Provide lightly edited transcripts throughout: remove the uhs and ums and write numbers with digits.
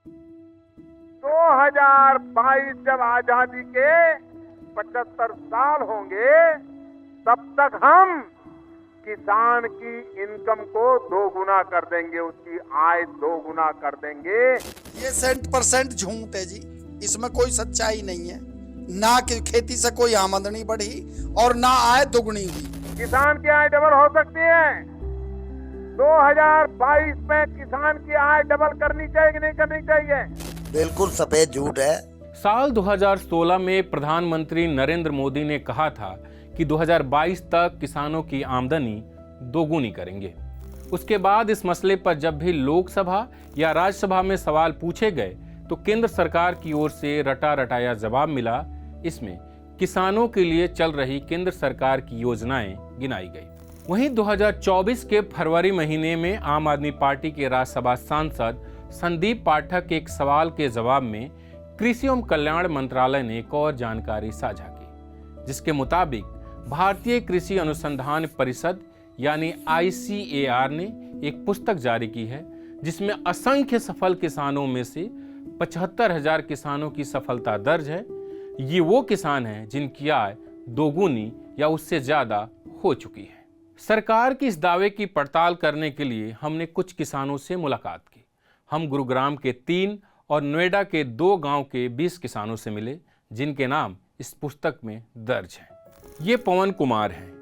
2022 जब आजादी के 75 साल होंगे, तब तक हम किसान की इनकम को दोगुना कर देंगे, उसकी आय दोगुना कर देंगे। ये 100% झूठ है जी, इसमें कोई सच्चाई नहीं है। ना कि खेती से कोई आमदनी बढ़ी और ना आय दुगनी हुई। किसान की आय डबल हो सकती है। 2022 में किसान की आय डबल करनी चाहिए कि नहीं करनी चाहिए? बिल्कुल सफेद झूठ है। साल 2016 में प्रधानमंत्री नरेंद्र मोदी ने कहा था कि 2022 तक किसानों की आमदनी दोगुनी करेंगे। उसके बाद इस मसले पर जब भी लोकसभा या राज्यसभा में सवाल पूछे गए तो केंद्र सरकार की ओर से रटा रटाया जवाब मिला। इसमें किसानों के लिए चल रही केंद्र सरकार की योजनाएं गिनाई गई। वहीं 2024 के फरवरी महीने में आम आदमी पार्टी के राज्यसभा सांसद संदीप पाठक के एक सवाल के जवाब में कृषि एवं कल्याण मंत्रालय ने एक और जानकारी साझा की, जिसके मुताबिक भारतीय कृषि अनुसंधान परिषद यानी ICAR ने एक पुस्तक जारी की है, जिसमें असंख्य सफल किसानों में से 75,000 किसानों की सफलता दर्ज है। ये वो किसान हैं जिनकी आय दोगुनी या उससे ज्यादा हो चुकी है। सरकार की इस दावे की पड़ताल करने के लिए हमने कुछ किसानों से मुलाकात की। हम गुरुग्राम के 3 और नोएडा के 2 गांव के 20 किसानों से मिले, जिनके नाम इस पुस्तक में दर्ज हैं। ये पवन कुमार हैं।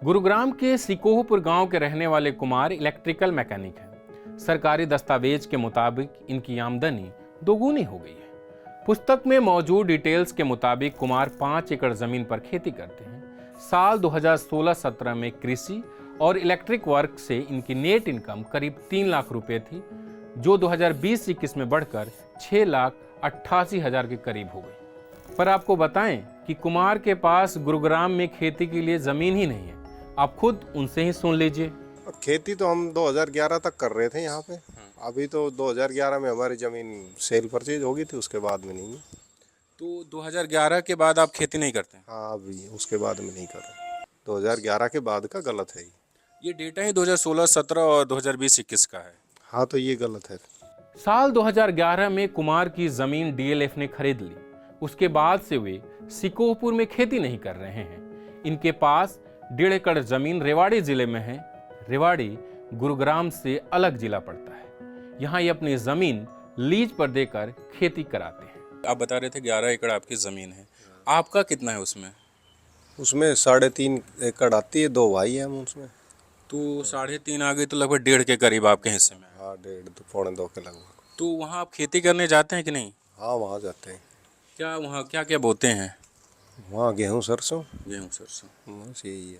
गुरुग्राम के सिकोहपुर गांव के रहने वाले कुमार इलेक्ट्रिकल मैकेनिक हैं। सरकारी दस्तावेज के मुताबिक इनकी आमदनी दोगुनी हो गई है। पुस्तक में मौजूद डिटेल्स के मुताबिक कुमार 5 एकड़ जमीन पर खेती करते हैं। साल 2016-17 में कृषि और इलेक्ट्रिक वर्क से इनकी नेट इनकम करीब 3 लाख रुपए थी, जो 2020-21 में बढ़कर 6,88,000 के करीब हो गई। पर आपको बताएं कि कुमार के पास गुरुग्राम में खेती के लिए जमीन ही नहीं है। आप खुद उनसे ही सुन लीजिए। खेती तो हम 2011 तक कर रहे थे यहाँ पे। अभी तो 2011 में हमारी ज़मीन सेल परचेज होगी थी, उसके बाद में नहीं है। तो 2011 के बाद आप खेती नहीं करते? हाँ, अभी उसके बाद में नहीं कर रहे। 2011 के बाद का गलत है ये डेटा ही 2016-17 और 2020-21 का है। हाँ, तो ये गलत है। साल 2011 में कुमार की जमीन DLF ने खरीद ली। उसके बाद से वे सिकोहपुर में खेती नहीं कर रहे हैं। इनके पास 1.5 एकड़ जमीन रेवाड़ी जिले में है। रेवाड़ी गुरुग्राम से अलग जिला पड़ता है। यहाँ ये अपनी जमीन लीज पर देकर खेती कराते हैं। आप बता रहे थे 11 एकड़ आपकी जमीन है, आपका कितना है उसमें? उसमें 3.5 एकड़ आती है, 2 भाई हैं हम उसमें। तो 3.5 आ गई, तो लगभग 1.5 के करीब आपके हिस्से में। हाँ, 1.5 तो 1.25 के लगभग। तो वहाँ आप खेती करने जाते हैं कि नहीं? हाँ, वहाँ जाते हैं। क्या वहाँ क्या क्या बोते हैं? वहाँ गेहूँ सरसों। गेहूँ सरसों, बस यही है।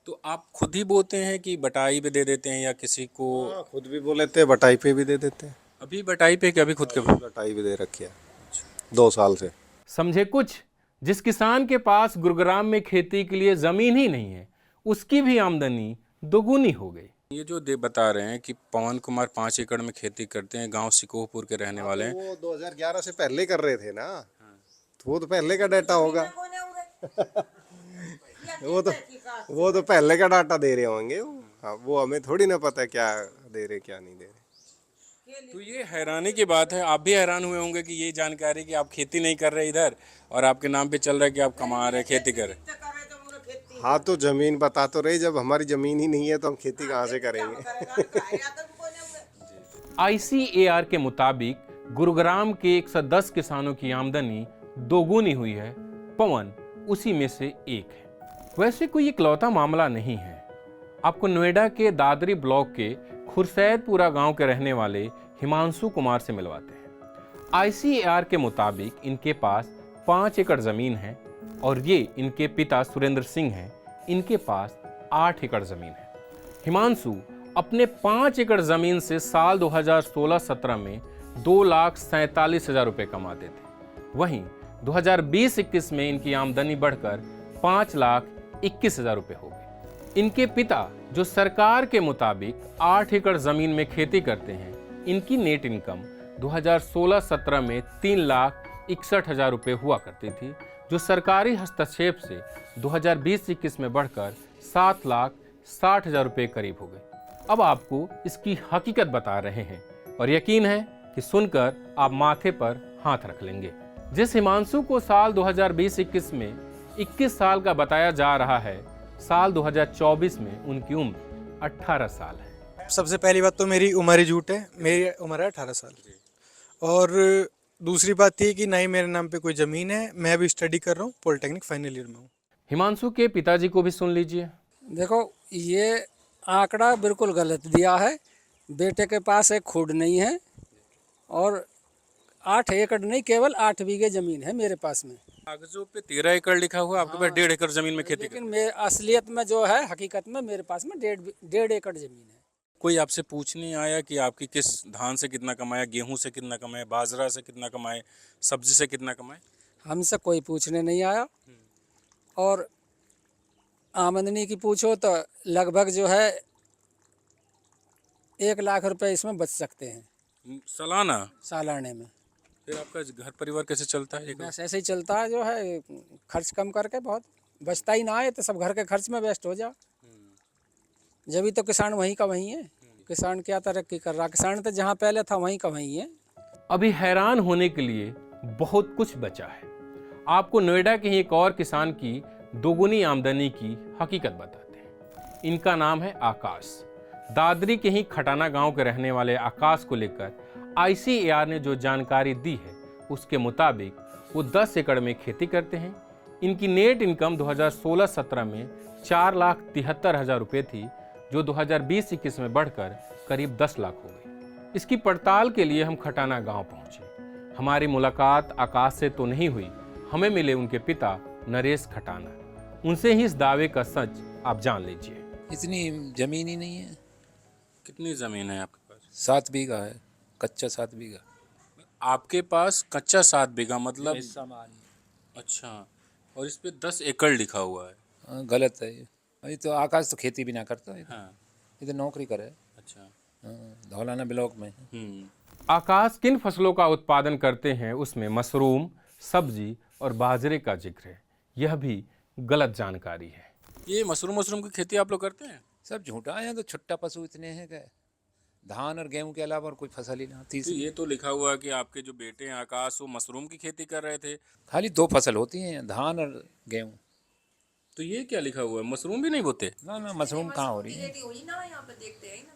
तो आप खुद ही बोते हैं कि बटाई पे दे देते हैं या किसी को? हाँ, खुद भी बो लेते हैं, बटाई पे भी दे देते हैं। अभी बटाई पे कि अभी खुद के? बटाई भी दे रखी है 2 साल से। समझे कुछ? जिस किसान के पास गुरुग्राम में खेती के लिए जमीन ही नहीं है, उसकी भी आमदनी दोगुनी हो गई। ये जो बता रहे हैं कि पवन कुमार 5 एकड़ में खेती करते हैं, गांव सिकोहपुर के रहने वाले हैं। वो 2011 से पहले कर रहे थे ना, तो वो तो पहले का डाटा होगा। वो तो पहले का डाटा दे रहे होंगे। हाँ, वो हमें थोड़ी ना पता क्या दे रहे क्या नहीं दे रहे। तो ये हैरानी की बात है। आप भी हैरान हुए होंगे कि ये जानकारी कि आप खेती नहीं कर रहे इधर और आपके नाम पे चल रहा है कि आप कमा रहे, खेती कर रहे। हाँ, तो जमीन बता तो रही, जब हमारी जमीन ही नहीं है तो हम खेती कहाँ से करेंगे? ICAR के मुताबिक गुरुग्राम के 110 किसानों की आमदनी दोगुनी हुई है। पवन उसी में से एक है। वैसे कोई इकलौता मामला नहीं है। आपको नोएडा के दादरी ब्लॉक के खुरसैदपुरा गांव के रहने वाले हिमांशु कुमार से मिलवाते हैं। ICAR के मुताबिक इनके पास 5 एकड़ जमीन है और ये इनके पिता सुरेंद्र सिंह हैं। इनके पास 8 एकड़ जमीन है। हिमांशु अपने 5 एकड़ जमीन से साल 2016-17 में 2,47,000 रुपये कमाते थे। वहीं 2020-21 में इनकी आमदनी बढ़कर 5,21,000 रुपये हो गई। इनके पिता जो सरकार के मुताबिक 8 एकड़ जमीन में खेती करते हैं, इनकी नेट इनकम 2016-17 में 3,61,000 रुपये हुआ करती थी, जो सरकारी हस्तक्षेप से 2020-21 में बढ़कर 7,60,000 रुपये करीब हो गए। अब आपको इसकी हकीकत बता रहे हैं और यकीन है कि सुनकर आप माथे पर हाथ रख लेंगे। जिस हिमांशु को साल 2020-21 में 21 साल का बताया जा रहा है, साल 2024 में उनकी उम्र 18 साल है। सबसे पहली बात तो मेरी उम्र ही झूठ है, मेरी उम्र है 18 साल। और दूसरी बात थी कि ना ही मेरे नाम पे कोई ज़मीन है, मैं अभी स्टडी कर रहा हूँ, पॉलिटेक्निक फाइनल ईयर में हूँ। हिमांशु के पिताजी को भी सुन लीजिए। देखो, ये आंकड़ा बिल्कुल गलत दिया है। बेटे के पास एक खुड नहीं है और 8 एकड़ नहीं, केवल 8 बीघे ज़मीन है मेरे पास में। कागजों पे 13 एकड़ लिखा हुआ, आपके पास 1.5 एकड़ जमीन में खेती लेकिन मैं असलियत में जो है, हकीकत में मेरे पास में 1.5 एकड़ ज़मीन है। कोई आपसे पूछने आया कि आपकी किस धान से कितना कमाया, गेहूं से कितना कमाए, बाजरा से कितना कमाए, सब्जी से कितना कमाए? हमसे कोई पूछने नहीं आया। और आमदनी की पूछो तो लगभग जो है 1 लाख रुपए इसमें बच सकते हैं सालाना। सालाने में। फिर आपका घर परिवार कैसे चलता है? बस ऐसे ही चलता है, जो है खर्च कम करके, बहुत बचता ही ना आए तो सब घर के खर्च में वेस्ट हो जा। जब तो किसान वहीं का वहीं है। किसान क्या तरक्की कर रहा, किसान तो जहाँ पहले था वहीं का वहीं है। अभी हैरान होने के लिए बहुत कुछ बचा है। आपको नोएडा के ही एक और किसान की दोगुनी आमदनी की हकीकत बताते हैं। इनका नाम है आकाश। दादरी के ही खटाना गांव के रहने वाले आकाश को लेकर ICAR ने जो जानकारी दी है, उसके मुताबिक वो 10 एकड़ में खेती करते हैं। इनकी नेट इनकम 2016-17 में 4,73,000 रुपये थी, जो 2020-21 में बढ़कर करीब 10 लाख हो गई। इसकी पड़ताल के लिए हम खटाना गांव पहुंचे। हमारी मुलाकात आकाश से तो नहीं हुई, हमें मिले उनके पिता नरेश खटाना। उनसे ही इस दावे का सच आप जान लीजिए। इतनी जमीन ही नहीं है। कितनी जमीन है आपके पास? 7 बीघा है, कच्चा 7 बीघा। आपके पास कच्चा 7 बीघा मतलब? अच्छा, और इस पे 10 एकड़ लिखा हुआ है। गलत है ये। अभी तो आकाश तो खेती भी ना करता है। हाँ। ये तो नौकरी करे। अच्छा। धौलाना ब्लॉक में। आकाश किन फसलों का उत्पादन करते हैं, उसमें मशरूम, सब्जी और बाजरे का जिक्र है। यह भी गलत जानकारी है। ये मशरूम की खेती आप लोग करते हैं? सब झूठा है। तो छुट्टा पशु इतने हैं कि धान और गेहूं के अलावा और कोई फसल ही ना आती। तो ये तो लिखा हुआ है कि आपके जो बेटे हैं आकाश, वो मशरूम की खेती कर रहे थे। खाली 2 फसल होती हैं, धान और गेहूं। तो ये क्या लिखा हुआ है, मशरूम भी नहीं बोते? ना, मशरूम कहाँ हो रही है?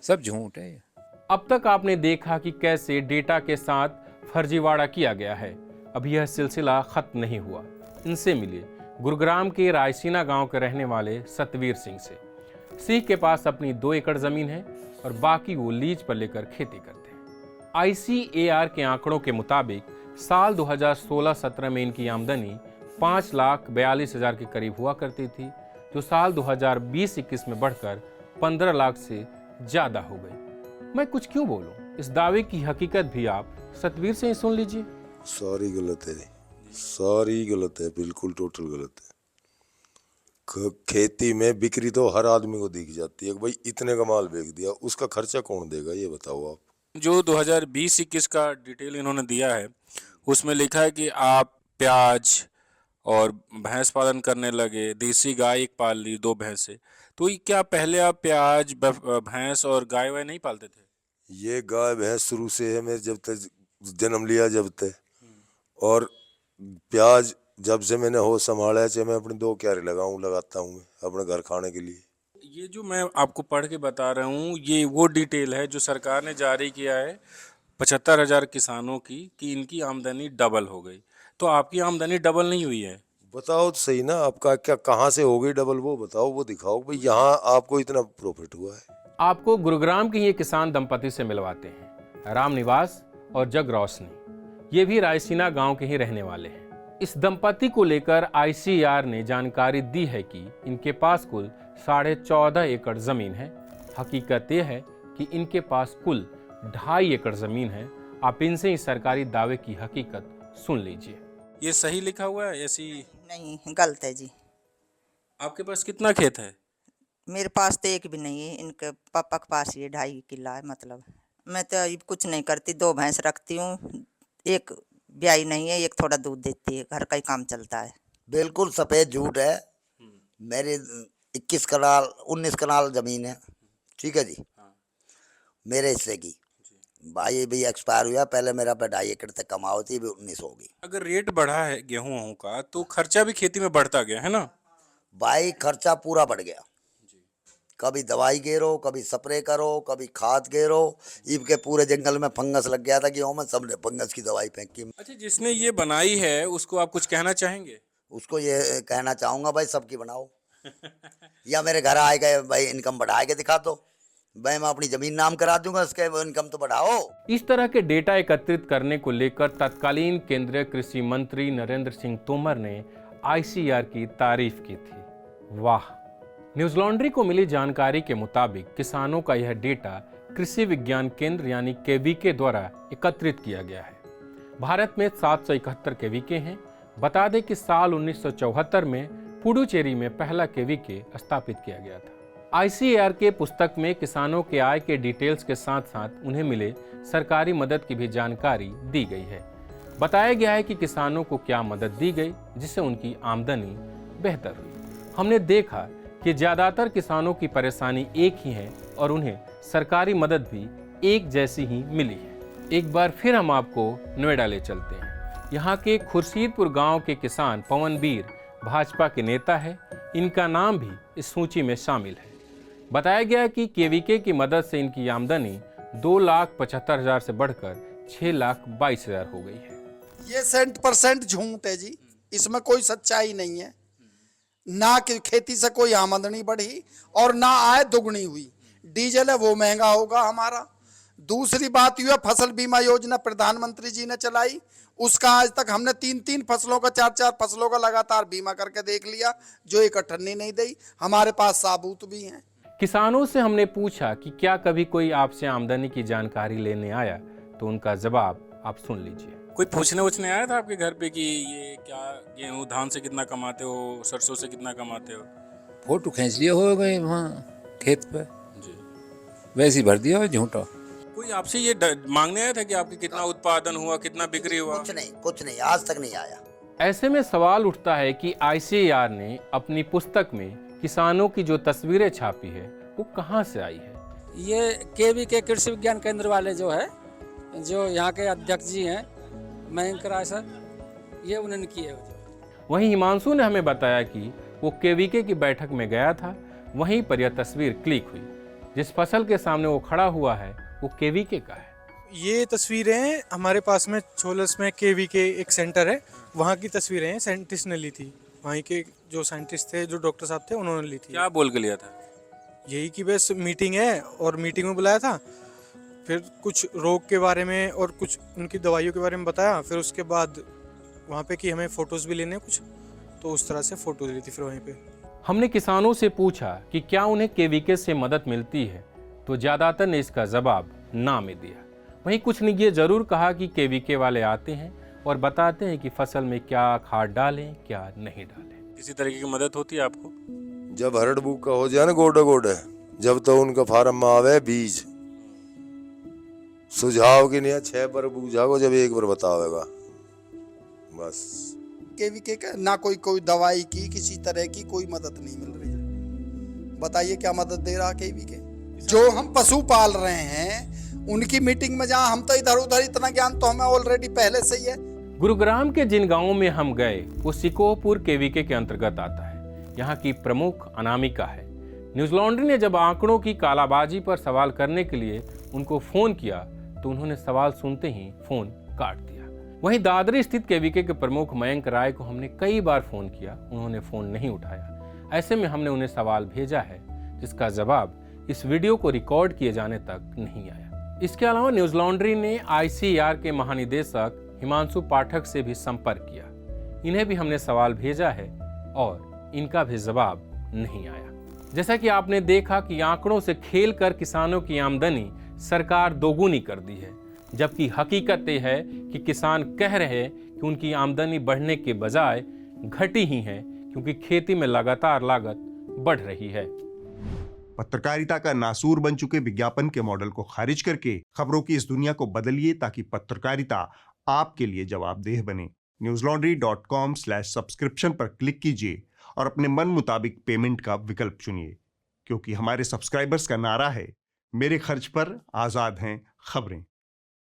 सब झूठ है। अब तक आपने देखा कि कैसे डेटा के साथ फर्जीवाड़ा किया गया है। अभी यह सिलसिला खत्म नहीं हुआ। इनसे मिलिए गुरुग्राम के रायसीना गांव के रहने वाले सतवीर सिंह से। सिंह के पास अपनी 2 एकड़ जमीन है और बाकी वो लीज पर लेकर खेती करते हैं। ICAR के आंकड़ों के मुताबिक साल 2016-17 में इनकी आमदनी 5,42,000 के करीब हुआ करती थी, जो साल 2020-21 में बढ़कर 15 लाख से ज्यादा हो गई। मैं कुछ क्यों बोलूं, इस दावे की हकीकत भी आप सतवीर से ही सुन लीजिए। सारी गलत है, सारी गलत है, बिल्कुल टोटल गलत है। खेती में बिक्री तो हर आदमी को दिख जाती है कि भाई इतने का माल बेच दिया, उसका खर्चा कौन देगा, ये बताओ आप। जो 2020-21 का डिटेल इन्होंने दिया है, उसमें लिखा है कि आप प्याज और भैंस पालन करने लगे, देसी गाय एक पाल ली, 2 भैंसे। तो क्या पहले आप प्याज, भैंस और गाय वाय नहीं पालते थे? ये गाय भैंस शुरू से है, मैं जब तक जन्म लिया जब तक। और प्याज जब से मैंने होश संभाला, चाहे मैं अपनी 2 क्यारी लगाता हूँ मैं अपने घर खाने के लिए। ये जो मैं आपको पढ़ के बता रहा हूँ, ये वो डिटेल है जो सरकार ने जारी किया है 75,000 किसानों की, कि इनकी आमदनी डबल हो गई। तो आपकी आमदनी डबल नहीं हुई है? बताओ तो सही ना, आपका क्या कहाँ से हो गई डबल, वो बताओ, वो दिखाओ भाई यहाँ आपको इतना प्रॉफिट हुआ है। आपको गुरुग्राम के ये किसान दंपति से मिलवाते हैं, राम निवास और जग रोशनी। ये भी रायसीना गांव के ही रहने वाले हैं। इस दंपति को लेकर ICAR ने जानकारी दी है कि इनके पास कुल 14.5 एकड़ जमीन है। हकीकत यह है कि इनके पास कुल 2.5 एकड़ जमीन है। आप इनसे इस सरकारी दावे की हकीकत सुन लीजिए। ये सही लिखा हुआ है? ऐसी नहीं, गलत है जी। आपके पास कितना खेत है? मेरे पास तो एक भी नहीं है, इनके पापा के पास ये 2.5 किला है। मतलब मैं तो कुछ नहीं करती, 2 भैंस रखती हूँ, एक ब्याई नहीं है, एक थोड़ा दूध देती है, घर का ही काम चलता है। बिल्कुल सफेद झूठ है। मेरे 21 कनाल 19 कनाल जमीन है, ठीक है जी, मेरे हिस्से की। भाई भी एक्सपायर हुआ, पहले मेरा पे 2.5 एकड़ तक कमाओ थी, भी 19 होगी। अगर रेट बढ़ा है गेहूं का तो खर्चा भी खेती में बढ़ता गया है ना। भाई खर्चा पूरा बढ़ गया, कभी दवाई गेरो, कभी स्प्रे करो, कभी खाद गेरो। ईब के पूरे जंगल में फंगस लग गया था गेहूं में, सबने फंगस की दवाई फेंकी। अच्छा, जिसने ये बनाई है उसको आप कुछ कहना चाहेंगे? उसको ये कहना चाहूंगा भाई सबकी बनाओ या मेरे घर आए गए भाई इनकम बढ़ा के दिखा दो, भाई मैं अपनी जमीन नाम करा दूंगा, उसके इनकम तो बढ़ाओ। इस तरह के डेटा एकत्रित करने को लेकर तत्कालीन केंद्रीय कृषि मंत्री नरेंद्र सिंह तोमर ने आईसीएआर की तारीफ की थी। वाह! न्यूज लॉन्ड्री को मिली जानकारी के मुताबिक किसानों का यह डेटा कृषि विज्ञान केंद्र यानी केवीके द्वारा एकत्रित किया गया है। भारत में 771 केवीके हैं। बता दें कि साल 1974 में पुडुचेरी में पहला केवीके स्थापित किया गया था। आईसीएआर के पुस्तक में किसानों के आय के डिटेल्स के साथ साथ उन्हें मिले सरकारी मदद की भी जानकारी दी गई है। बताया गया है कि किसानों को क्या मदद दी गई जिससे उनकी आमदनी बेहतर हुई। हमने देखा कि ज्यादातर किसानों की परेशानी एक ही है और उन्हें सरकारी मदद भी एक जैसी ही मिली है। एक बार फिर हम आपको नोएडा ले चलते हैं। यहाँ के खुर्शीदपुर गांव के किसान पवनवीर भाजपा के नेता है। इनका नाम भी इस सूची में शामिल है। बताया गया कि केवीके की मदद से इनकी आमदनी 2,75,000 से बढ़कर 6,22,000 हो गई है। ये 100% झूठ है जी, इसमें कोई सच्चाई नहीं है। ना कि खेती से कोई आमदनी बढ़ी और ना आय दुगनी हुई। डीजल है वो महंगा होगा हमारा। दूसरी बात यह फसल बीमा योजना प्रधानमंत्री जी ने चलाई, उसका आज तक हमने 3-3 फसलों का 4-4 फसलों का लगातार बीमा करके देख लिया, जो एक अठन्नी नहीं दी। हमारे पास साबूत भी हैं। किसानों से हमने पूछा कि क्या कभी कोई आपसे आमदनी की जानकारी लेने आया, तो उनका जवाब आप सुन लीजिए। कोई पूछने आया था आपके घर पे कि ये क्या गेहूं धान से कितना कमाते हो, सरसों से कितना कमाते हो? फोटो खींच लिए हो गए वहाँ खेत पे जी, वैसे ही भर दिया हो झूठा। कोई आपसे ये मांगने आया था कि आपके कितना उत्पादन हुआ, कितना बिक्री हुआ? कुछ नहीं, आज तक नहीं आया। ऐसे में सवाल उठता है कि आईसीएआर ने अपनी पुस्तक में किसानों की जो तस्वीरें छापी है वो कहाँ से आई है? ये केवीके कृषि विज्ञान केंद्र वाले जो है, जो यहाँ के अध्यक्ष जी हैं मयंक राय सर, ये उन्होंने किए। वहीं हिमांशु ने हमें बताया कि वो केवीके की बैठक में गया था, वहीं पर यह तस्वीर क्लिक हुई। जिस फसल के सामने वो खड़ा हुआ है वो केवीके का है। ये तस्वीरें हमारे पास में छोलस में केवीके एक सेंटर है, वहाँ की तस्वीरें हैं, साइंटिस्ट ने ली थी। वहीं के जो साइंटिस्ट थे, जो डॉक्टर साहब थे, उन्होंने ली थी। क्या बोल के लिया था? यही कि बस मीटिंग है और मीटिंग में बुलाया था, फिर कुछ रोग के बारे में और कुछ उनकी दवाइयों के बारे में बताया। फिर उसके बाद वहाँ पे कि हमें फ़ोटोज़ भी लेने कुछ, तो उस तरह से फ़ोटो ली थी फिर वहीं पे। हमने किसानों से पूछा कि क्या उन्हें केवीके से मदद मिलती है, तो ज़्यादातर ने इसका जवाब ना में दिया। वहीं कुछ ने ये जरूर कहा कि केवीके वाले आते हैं और बताते हैं कि फसल में क्या खाद डालें, क्या नहीं डालें। किसी तरीके की मदद होती है आपको? जब हरड़ बुक का हो जाए ना गोडे, जब तो उनका फार्म में आवे बीज सुझाव की नहीं, 6 बार पूछा को, जब एक बार बतावेगा बस। केवीके का ना कोई दवाई की, किसी तरह की कोई मदद नहीं मिल रही है। बताइए क्या मदद दे रहा केवीके? जो हम पशु पाल रहे हैं उनकी मीटिंग में जहाँ हम तो इधर उधर, इतना ज्ञान तो हमें ऑलरेडी पहले से ही है। गुरुग्राम के जिन गांवों में हम गए वो सिकोहपुर केवीके के अंतर्गत आता है। यहाँ की प्रमुख अनामिका है। न्यूज लॉन्ड्री ने जब आंकड़ों की कालाबाजी पर सवाल करने के लिए उनको फोन किया तो उन्होंने सवाल सुनते ही फोन काट दिया। वहीं दादरी स्थित केवीके के प्रमुख मयंक राय को हमने कई बार फोन किया, उन्होंने फोन नहीं उठाया। ऐसे में हमने उन्हें सवाल भेजा है जिसका जवाब इस वीडियो को रिकॉर्ड किए जाने तक नहीं आया। इसके अलावा न्यूज लॉन्ड्री ने आईसीएआर के महानिदेशक हिमांशु पाठक से भी संपर्क किया। इन्हें भी हमने सवाल भेजा है और इनका भी जवाब नहीं आया। जैसा कि आपने देखा कि आंकड़ों से खेलकर किसानों की आमदनी सरकार दोगुनी कर दी है, जबकि हकीकत यह है कि किसान कह रहे हैं कि उनकी आमदनी बढ़ने के बजाय घटी ही है, क्योंकि खेती में लगातार लागत बढ़ रही है। पत्रकारिता का नासूर बन चुके विज्ञापन के मॉडल को खारिज करके खबरों की इस दुनिया को बदलिए ताकि पत्रकारिता आपके लिए जवाबदेह बने। newslaundry.com/subscription पर क्लिक कीजिए और अपने मन मुताबिक पेमेंट का विकल्प चुनिए, क्योंकि हमारे सब्सक्राइबर्स का नारा है, मेरे खर्च पर आजाद हैं खबरें।